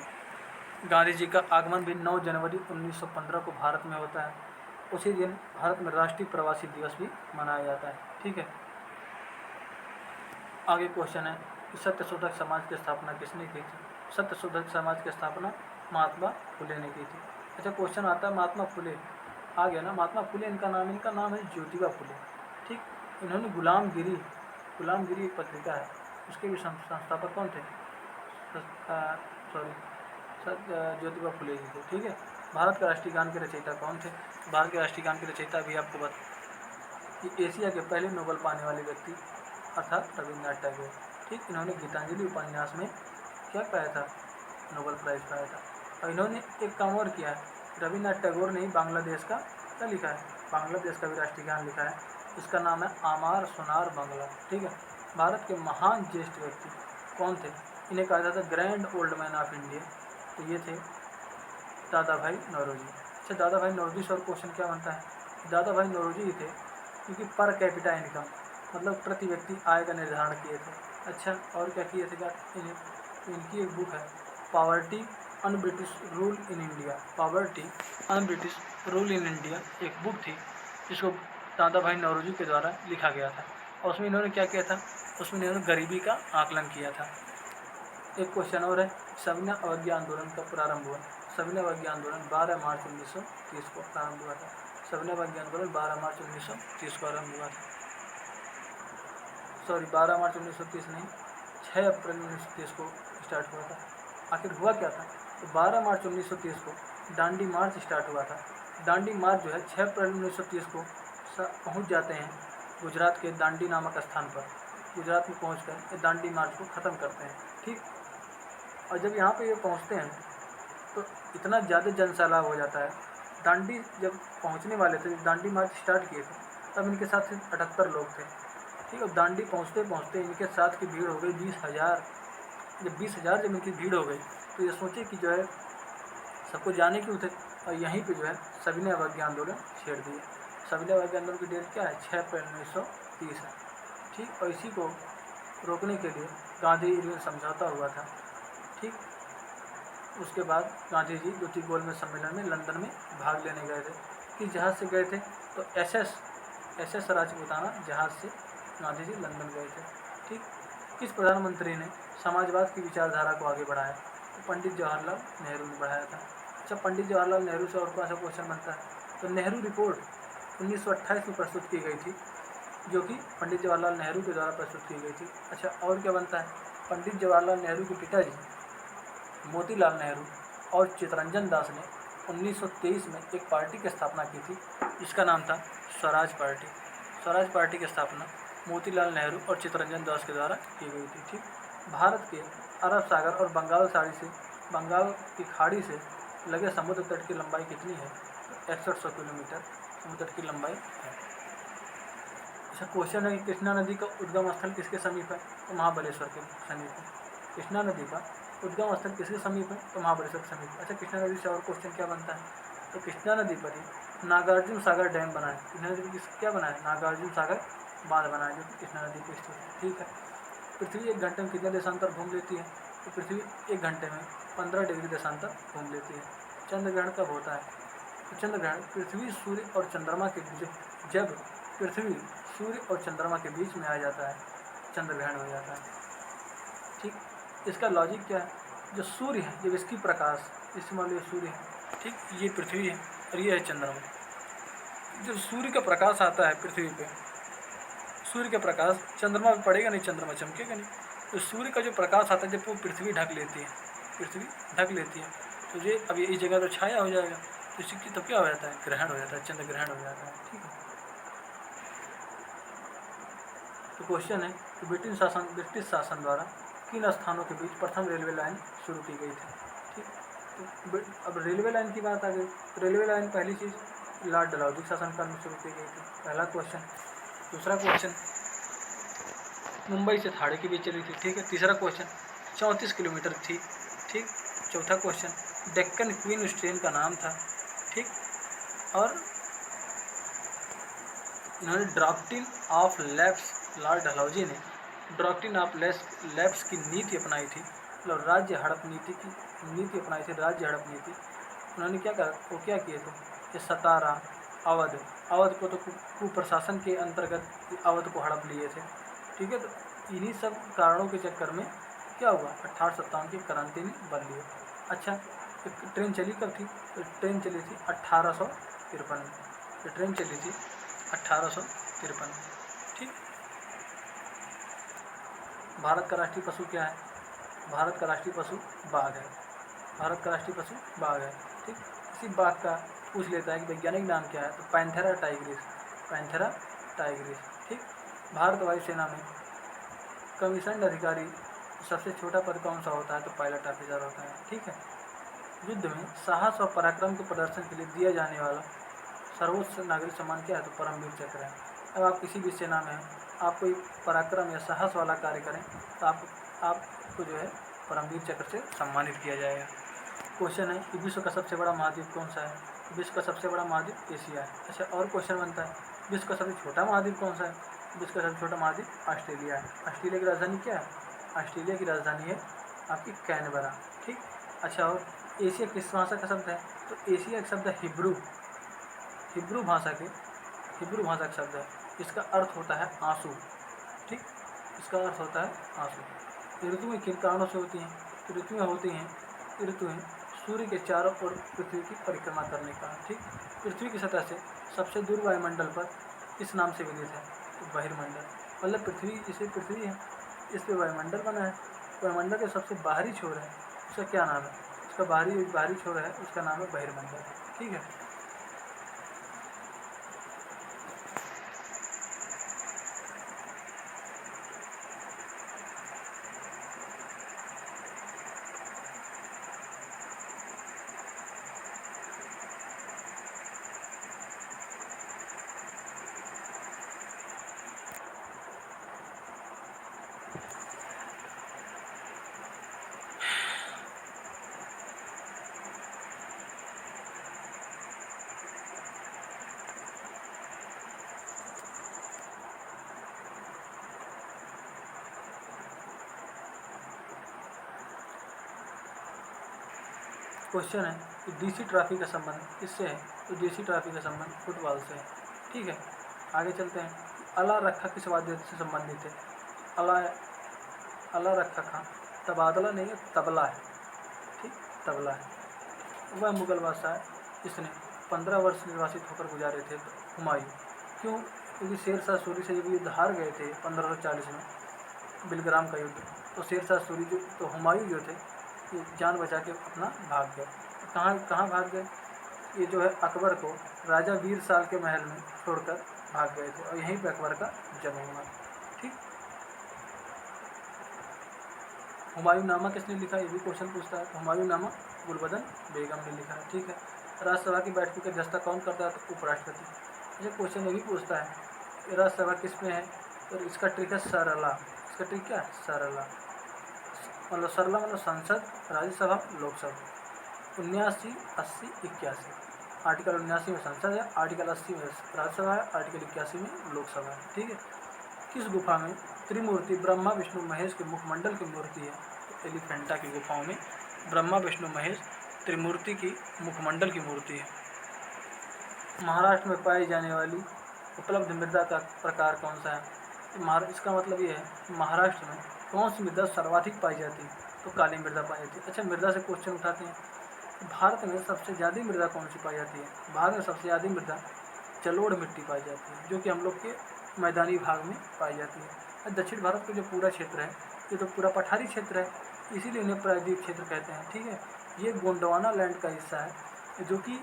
गांधी जी का आगमन भी 9 जनवरी 1915 को भारत में होता है। उसी दिन भारत में राष्ट्रीय प्रवासी दिवस भी मनाया जाता है। ठीक है, आगे क्वेश्चन है कि सत्यशोधक समाज की स्थापना किसने की थी? सत्यशोधक समाज की स्थापना महात्मा फुले ने की थी। अच्छा, क्वेश्चन आता है महात्मा फुले, आ गया ना, महात्मा फुले इनका नाम है ज्योतिबा फुले। ठीक, इन्होंने गुलामगिरी एक पत्रिका है, उसके भी संस्थापक कौन थे? ज्योतिबा फुले जी थे। ठीक है, भारत के राष्ट्रीय गान के रचयिता कौन थे? भारत के राष्ट्रीय गान के रचयिता भी आपको बता कि एशिया के पहले नोबेल पाने वाले व्यक्ति अर्थात रविन्द्रनाथ टैगोर। ठीक, इन्होंने गीतांजलि उपन्यास में क्या पाया था? नोबेल प्राइज़ पाया था। और इन्होंने एक काम और किया है, रविन्द्रनाथ टैगोर ने ही बांग्लादेश का क्या लिखा है? बांग्लादेश का भी राष्ट्रीय गान लिखा है, इसका नाम है आमार सोनार बांग्ला। ठीक है, भारत के महान ज्येष्ठ व्यक्ति कौन थे? इन्हें कहा जाता है grand old man of India. तो ये थे दादा भाई नौरोजी। अच्छा, दादा भाई नौरोजी से और क्वेश्चन क्या बनता है? दादा भाई नौरोजी ही थे क्योंकि पर कैपिटा इनकम, मतलब प्रति व्यक्ति आय का निर्धारण किए थे। अच्छा, और क्या किए थे? इनकी एक बुक है poverty un British rule in India. Poverty un British rule in India एक बुक थी, जिसको दादा भाई नौरोजी के द्वारा लिखा गया था। और उसमें इन्होंने क्या किया था? उसमें इन्होंने गरीबी का आकलन किया था। एक क्वेश्चन और है, सविनय अवज्ञा आंदोलन कब प्रारंभ हुआ? सविनय अवज्ञा आंदोलन 12 मार्च 1930 को प्रारंभ हुआ था। सविनय अवज्ञा आंदोलन 12 मार्च 1930 को आरंभ हुआ था। 12 मार्च 1930 नहीं, 6 अप्रैल 1930 को स्टार्ट हुआ था। आखिर हुआ क्या था? तो 12 मार्च 1930 को दांडी मार्च स्टार्ट हुआ था। दांडी मार्च जो है 6 अप्रैल 1930 को पहुंच जाते हैं गुजरात के दांडी नामक स्थान पर। गुजरात में पहुंचकर ये दांडी मार्च को ख़त्म करते हैं। ठीक, और जब यहाँ पे ये पहुँचते हैं तो इतना ज़्यादा जनसैलाब हो जाता है। दांडी जब पहुँचने वाले थे, जब दांडी मार्च स्टार्ट किए थे, तब इनके साथ सिर्फ 78 लोग थे। ठीक, और दांडी पहुँचते पहुँचते इनके साथ की भीड़ हो गई 20,000। जब 20,000 जब इनकी भीड़ हो गई तो ये सोचे कि जो है सबको जाने क्यों थे, और यहीं पे जो है सविनय अवज्ञा आंदोलन छेड़ दिए। सविनय अवज्ञा आंदोलन की डेट क्या है? 6 अप्रैल 1930 है। ठीक, और इसी को रोकने के लिए गांधी इरविन समझौता हुआ था। ठीक, उसके बाद गांधी जी द्वितीय गोलमेज सम्मेलन में लंदन में भाग लेने गए थे। किस जहाज़ से गए थे? तो एस राजपूताना जहाज़ से गांधी जी लंदन गए थे। ठीक, किस प्रधानमंत्री ने समाजवाद की विचारधारा को आगे बढ़ाया? तो पंडित जवाहरलाल नेहरू ने बढ़ाया था। अच्छा, पंडित जवाहरलाल नेहरू से और कौन सा क्वेश्चन बनता है? तो नेहरू रिपोर्ट 1928 में प्रस्तुत की गई थी, जो कि पंडित जवाहरलाल नेहरू के द्वारा प्रस्तुत की गई थी। अच्छा, और क्या बनता है? पंडित जवाहरलाल नेहरू के पिताजी मोतीलाल नेहरू और चित्तरंजन दास ने 1923 में एक पार्टी की स्थापना की थी, जिसका नाम था स्वराज पार्टी। स्वराज पार्टी की स्थापना मोतीलाल नेहरू और चित्तरंजन दास के द्वारा की गई थी। ठीक, भारत के अरब सागर और बंगाल की खाड़ी से लगे समुद्र तट की लंबाई कितनी है? तो 6100 किलोमीटर समुद्र तट की लंबाई है। अच्छा, क्वेश्चन है कि कृष्णा नदी का उद्गम स्थल किसके समीप है? तो महाबलेश्वर के समीप है। कृष्णा नदी का उद्गम स्थल किसके समीप है? तो महाबलेश्वर के समीप। अच्छा, कृष्णा नदी से और क्वेश्चन क्या बनता है? तो कृष्णा नदी पर ही नागार्जुन सागर डैम बना है। कृष्णा नदी क्या बना है? नागार्जुन सागर बांध बना है, जो कि कृष्णा नदी पर स्थित है। ठीक है, पृथ्वी 1 घंटे में कितने देशांतर घूम लेती है? तो पृथ्वी 1 घंटे में 15 डिग्री देशांतर घूम लेती है। चंद्र ग्रहण कब होता है? तो चंद्र ग्रहण पृथ्वी, सूर्य और चंद्रमा के बीच, जब पृथ्वी, सूर्य और चंद्रमा के बीच में आ जाता है, चंद्र ग्रहण हो जाता है। ठीक, इसका लॉजिक क्या है? जो सूर्य है, जब इसकी प्रकाश, इससे मान लो सूर्य है, ठीक, ये पृथ्वी है और ये है चंद्रमा। जब सूर्य का प्रकाश आता है पृथ्वी पे, सूर्य का प्रकाश चंद्रमा पे पड़ेगा नहीं, चंद्रमा चमकेगा नहीं। तो सूर्य का जो प्रकाश आता है, जब वो पृथ्वी ढक लेती है, पृथ्वी ढक लेती है, तो ये अब ये इस जगह तो छाया हो जाएगा, तो इसकी तब क्या हो जाता है? ग्रहण हो जाता है, चंद्र ग्रहण हो जाता है। ठीक है, तो क्वेश्चन है कि ब्रिटिश शासन द्वारा किन स्थानों के बीच प्रथम रेलवे लाइन शुरू की गई थी? ठीक, तो अब रेलवे लाइन की बात आ गई। रेलवे लाइन पहली चीज़ लॉर्ड डलहौजी शासनकाल में शुरू की गई थी, पहला क्वेश्चन। दूसरा क्वेश्चन, मुंबई से थाड़े के बीच चली थी। ठीक है, तीसरा क्वेश्चन 34 किलोमीटर थी। ठीक, चौथा क्वेश्चन, डेक्कन क्वीन उस ट्रेन का नाम था। ठीक, और इन्होंने doctrine of lapse, Lord Dalhousie ने डॉक्ट्रिन ऑफ लैप्स की नीति अपनाई थी, मतलब राज्य हड़प नीति की नीति अपनाई थी, राज्य हड़प नीति। उन्होंने क्या करा? वो क्या किए थे कि सतारा, अवध को तो कुप्रशासन के अंतर्गत अवध को हड़प लिए थे। ठीक है, तो इन्हीं सब कारणों के चक्कर में क्या हुआ? 1857 की क्रांति ने बदली है। अच्छा, तो ट्रेन चली कब थी? तो ट्रेन चली थी 1853 में। तो ट्रेन चली थी 1853 में। ठीक, भारत का राष्ट्रीय पशु क्या है? भारत का राष्ट्रीय पशु बाघ है। भारत का राष्ट्रीय पशु बाघ है। ठीक, इसी बाघ का पूछ लेता है कि वैज्ञानिक नाम क्या है? तो पैंथेरा टाइग्रिस, पैंथेरा टाइग्रिस। ठीक, भारत वायुसेना में कमीशन्ड अधिकारी सबसे छोटा पद कौन सा होता है? तो पायलट ऑफिसर होता है। ठीक है, युद्ध में साहस और पराक्रम के प्रदर्शन के लिए दिया जाने वाला सर्वोच्च नागरिक सम्मान क्या है? तो परमवीर चक्र है। अब आप किसी भी सेना में हैं, आप कोई पराक्रम या साहस वाला कार्य करें तो आपको जो है परमवीर चक्र से सम्मानित किया जाएगा। क्वेश्चन है कि विश्व का सबसे बड़ा महाद्वीप कौन सा है? विश्व का सबसे बड़ा महाद्वीप एशिया है। अच्छा, और क्वेश्चन बनता है विश्व का सबसे छोटा महाद्वीप कौन सा है? विश्व का सबसे छोटा महाद्वीप ऑस्ट्रेलिया है। ऑस्ट्रेलिया की राजधानी क्या है? ऑस्ट्रेलिया की राजधानी है आपकी कैनबरा। ठीक, अच्छा, और एशिया किस भाषा का शब्द है? तो एशिया का शब्द है हिब्रू, हिब्रू भाषा का शब्द है। इसका अर्थ होता है आंसू। ठीक, इसका अर्थ होता है आंसू। ऋतुएं किन कारणों से होती हैं? तो ऋतुएं सूर्य के चारों ओर पृथ्वी की परिक्रमा करने का। ठीक, पृथ्वी की सतह से सबसे दूर वायुमंडल पर इस नाम से विदित है, तो बहिर्मंडल। मतलब पृथ्वी है, इस पर वायुमंडल बना है। वायुमंडल के सबसे बाहरी छोर है, उसका क्या नाम है? उसका बाहरी छोर है, उसका नाम है बहिर्मंडल। ठीक है, क्वेश्चन है कि डीसी ट्रॉफी का संबंध किससे है? तो डीसी ट्रॉफी का संबंध फुटबॉल से है। ठीक है, आगे चलते हैं। अला रखा किस वाद्य से संबंधित है? अला अला रखा खां तबादला नहीं है, तबला है। ठीक, तबला है। वह मुगल बादशाह है जिसने 15 वर्ष निर्वासित होकर गुजारे थे। हुमायूं। क्यों? क्योंकि शेर शाह सूरी से जब युद्ध हार गए थे 1540 में, बिलग्राम का युद्ध, तो शेर शाह सूरी जो तो हुमायूं जो थे ये जान बचा के अपना भाग गए। कहाँ कहाँ भाग गए? ये जो है अकबर को राजा वीर साल के महल में छोड़कर भाग गए थे और यहीं पे अकबर का जन्म हुआ। ठीक, हुमायूं नामा किसने लिखा? ये भी क्वेश्चन पूछता है। तो हुमायूं नामा गुलबदन बेगम ने लिखा है। ठीक है, राज्यसभा की बैठकों की अध्यक्षता कौन करता है? तो उपराष्ट्रपति। ये क्वेश्चन ये भी पूछता है कि राज्यसभा किस में है? तो इसका ट्रिक है सरला। इसका ट्रिक क्या है? सरला। मतलब सरला मतलब संसद, राज्यसभा, लोकसभा। 79, 80, 81। आर्टिकल 79 में संसद है, आर्टिकल 80 में राज्यसभा है, आर्टिकल 81 में लोकसभा है। ठीक है, किस गुफा में त्रिमूर्ति ब्रह्मा विष्णु महेश के मुखमंडल की मूर्ति है? तो एलिफेंटा की गुफाओं में ब्रह्मा विष्णु महेश त्रिमूर्ति की मुखमंडल की मूर्ति है। महाराष्ट्र में पाई जाने वाली उपलब्ध मृदा का प्रकार कौन सा है? इसका मतलब ये है महाराष्ट्र में कौन सी मृदा सर्वाधिक पाई जाती है? तो काली मृदा पाई जाती है। अच्छा, मृदा से क्वेश्चन उठाते हैं। भारत में सबसे ज़्यादा मृदा कौन सी पाई जाती है? भारत में सबसे ज़्यादा मृदा जलोढ़ मिट्टी पाई जाती है, जो कि हम लोग के मैदानी भाग में पाई जाती है। दक्षिण भारत का जो पूरा क्षेत्र है ये तो पूरा पठारी क्षेत्र है, इसीलिए इन्हें प्रायद्वीप क्षेत्र कहते हैं। ठीक है, ये गोंडवाना लैंड का हिस्सा है जो कि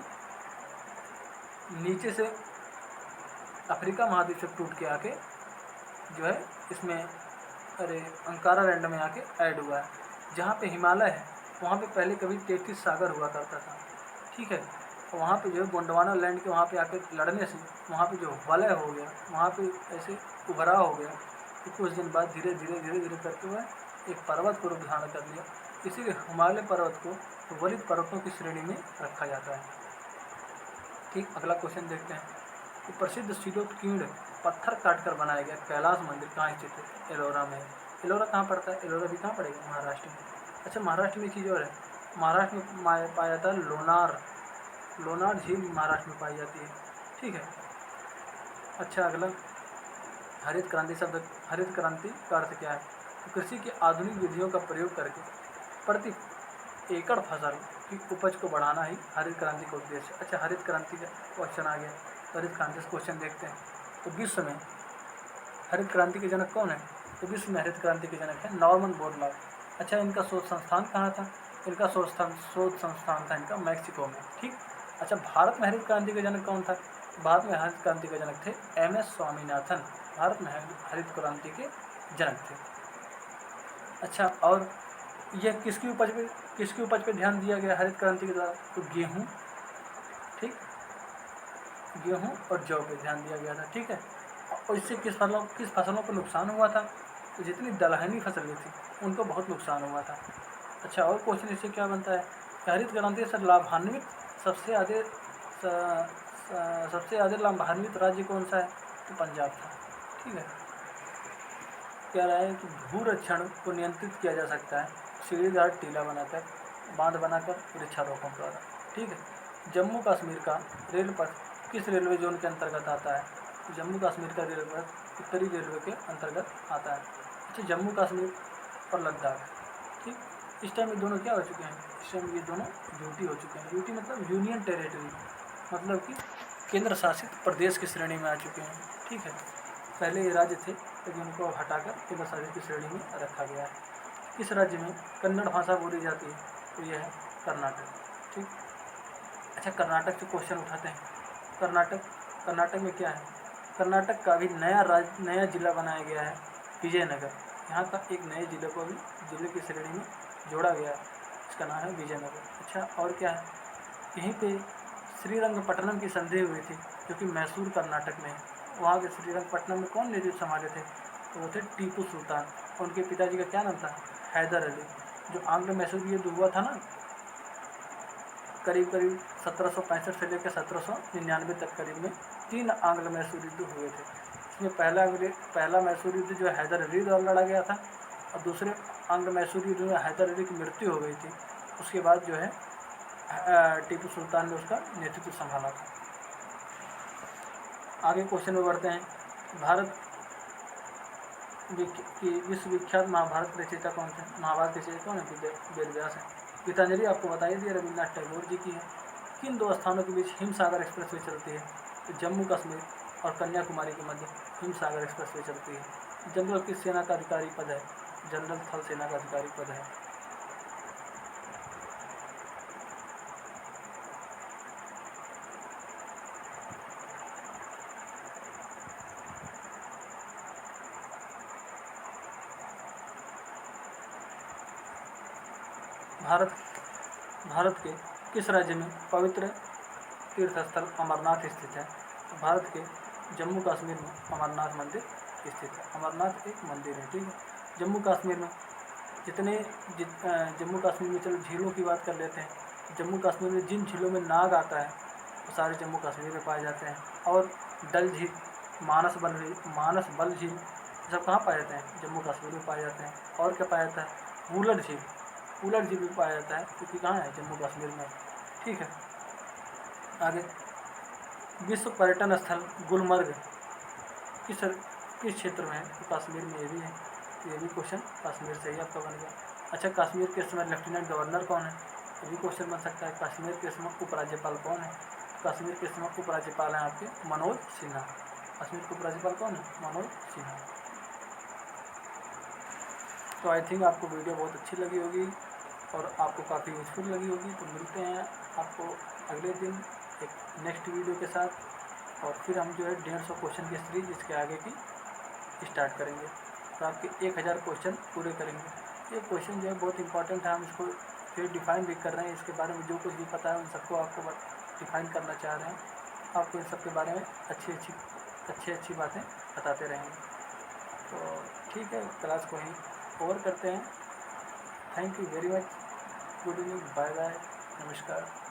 नीचे से अफ्रीका महाद्वीप से टूट के आके जो है इसमें अंकारा लैंड में आके ऐड हुआ है। जहाँ पे हिमालय है वहाँ पे पहले कभी 33 सागर हुआ करता था। ठीक है, और वहाँ पे जो है गोंडवाना लैंड के वहाँ पे आके लड़ने से वहाँ पे जो वलय हो गया, वहाँ पे ऐसे उभराव हो गया कि कुछ दिन बाद धीरे धीरे करते हुए एक पर्वत को रूप धारण कर लिया। इसीलिए हिमालय पर्वत को वलित पर्वतों की श्रेणी में रखा जाता है। ठीक, अगला क्वेश्चन देखते हैं कि प्रसिद्ध शिलोत्कीर्ण पत्थर काटकर बनाया गया कैलाश मंदिर कहाँ स्थित है? एलोरा में। एलोरा कहाँ पड़ता है? एलोरा भी कहाँ पड़ेगा? महाराष्ट्र में। अच्छा, महाराष्ट्र में एक चीज़ और है, महाराष्ट्र में पाया जाता है लोनार झील महाराष्ट्र में पाई जाती है। ठीक है, अच्छा अगला हरित क्रांति शब्द, हरित क्रांति का अर्थ क्या है? तो कृषि की आधुनिक विधियों का प्रयोग करके प्रति एकड़ फसल की उपज को बढ़ाना ही हरित क्रांति का उद्देश्य। अच्छा, हरित क्रांति का क्वेश्चन आ गया, तो हरित क्रांति से क्वेश्चन देखते हैं। तो विश्व में हरित क्रांति के जनक कौन है? तो विश्व में हरित क्रांति के जनक है नॉर्मन बोरलॉग। अच्छा, इनका शोध संस्थान कहाँ था? इनका शोध संस्थान था इनका मैक्सिको में। ठीक, अच्छा, भारत में हरित क्रांति के जनक कौन था? भारत में हरित क्रांति के जनक थे MS स्वामीनाथन। भारत में हरित क्रांति के जनक थे। अच्छा, और यह किसकी उपज पे ध्यान दिया गया हरित क्रांति के द्वारा? तो गेहूँ। ठीक, गेहूँ और जौ पे ध्यान दिया गया था। ठीक है, और इससे किस फसलों को नुकसान हुआ था? तो जितनी दलहनी फसलें थी उनको बहुत नुकसान हुआ था। अच्छा, और क्वेश्चन इससे क्या बनता है? हरित क्रांति से लाभान्वित सबसे ज़्यादा लाभान्वित राज्य कौन सा है? तो पंजाब था। ठीक है, कह रहा है कि भूरक्षण को नियंत्रित किया जा सकता है सीढ़ीदार टीला बनाकर, बांध बनाकर, वृक्षारोपण द्वारा। ठीक है, जम्मू कश्मीर का रेल पथ किस रेलवे जोन के अंतर्गत आता है? जम्मू कश्मीर का रेल पथ उत्तरी रेलवे के अंतर्गत आता है। अच्छा, जम्मू कश्मीर और लद्दाख। ठीक, इस टाइम ये दोनों क्या हो चुके हैं? इस टाइम ये दोनों यूटी हो चुके हैं। यूटी मतलब यूनियन टेरिटरी, मतलब कि केंद्र शासित प्रदेश की श्रेणी में आ चुके हैं। ठीक है, पहले ये राज्य थे लेकिन उनको हटाकर केंद्र शासित की श्रेणी में रखा गया है। इस राज्य में कन्नड़ भाषा बोली जाती है, तो यह है कर्नाटक। ठीक, अच्छा, कर्नाटक से क्वेश्चन उठाते हैं। कर्नाटक में क्या है? कर्नाटक का भी नया जिला बनाया गया है विजयनगर। यहाँ का एक नए जिले को भी जिले की श्रेणी में जोड़ा गया है, इसका नाम है विजयनगर। अच्छा, और क्या है? यहीं पे श्रीरंगपट्टनम की संधि हुई थी जो कि मैसूर कर्नाटक में है। वहाँ के श्रीरंगपट्टनम में कौन नेतृत्व संभाले थे? तो वो थे टीपू सुल्तान। उनके पिताजी का क्या नाम था? हैदर अली। जो आंग्ल मैसूर युद्ध हुआ था ना, करीब 1765 से लेकर 1799 तक करीब में 3 आंग्ल मैसूर युद्ध हुए थे। इसमें पहला मैसूर युद्ध जो हैदर अली द्वारा लड़ा गया था, और दूसरे आंग्ल मैसूर युद्ध में हैदर अली की मृत्यु हो गई थी। उसके बाद जो है टीपू सुल्तान ने उसका नेतृत्व संभाला था। आगे क्वेश्चन में बढ़ते हैं। भारत की विश्वविख्यात महाभारत रचयिता कौन थे? महाभारत रचयिता कौन है? वेद व्यास है। गीतांजलि आपको बताइए दिया रविन्द्रनाथ टैगोर जी की है। किन दो स्थानों के बीच हिमसागर एक्सप्रेसवे चलती है? जम्मू कश्मीर और कन्याकुमारी के मध्य हिमसागर एक्सप्रेसवे चलती है। जनरल किस सेना का अधिकारी पद है? जनरल थल सेना का अधिकारी पद है। भारत के किस राज्य में पवित्र तीर्थस्थल अमरनाथ स्थित है? भारत के जम्मू कश्मीर में अमरनाथ मंदिर स्थित है। अमरनाथ एक मंदिर है, ठीक है। जम्मू कश्मीर में जम्मू कश्मीर में, चलो झीलों की बात कर लेते हैं। जम्मू कश्मीर में जिन झीलों में नाग आता है वो सारे जम्मू कश्मीर में पाए जाते हैं। और डल झील, मानस बल झील सब कहाँ पाए जाते हैं? जम्मू कश्मीर में पाए जाते हैं। और क्या पाया जाता है? वुलर झील भी पाया जाता है, क्योंकि कहाँ है? जम्मू कश्मीर में, ठीक है। आगे, विश्व पर्यटन स्थल गुलमर्ग किस क्षेत्र में है? तो कश्मीर में ये भी है। तो ये भी क्वेश्चन कश्मीर से ही आपका बन गया। अच्छा, कश्मीर के समय लेफ्टिनेंट गवर्नर कौन है? ये भी क्वेश्चन बन सकता है। कश्मीर के समय उपराज्यपाल कौन है? कश्मीर के समय उपराज्यपाल हैं आपके मनोज सिन्हा। कश्मीर के उपराज्यपाल कौन है? मनोज सिन्हा। तो आई थिंक आपको वीडियो बहुत अच्छी लगी होगी और आपको काफ़ी यूजफुल लगी होगी। तो मिलते हैं आपको अगले दिन एक नेक्स्ट वीडियो के साथ, और फिर हम जो है 150 क्वेश्चन की सीरीज इसके आगे की स्टार्ट करेंगे। तो आपके 1000 क्वेश्चन पूरे करेंगे। ये क्वेश्चन जो है बहुत इंपॉर्टेंट है, हम इसको फिर डिफ़ाइन भी कर रहे हैं। इसके बारे में जो कुछ भी पता है उन सबको आपको डिफ़ाइन करना चाह रहे हैं। आपको इन सब के बारे में अच्छी बातें बताते रहेंगे। तो ठीक है, क्लास को ही ओवर करते हैं। Thank you very much. Good evening, bye bye, नमस्कार।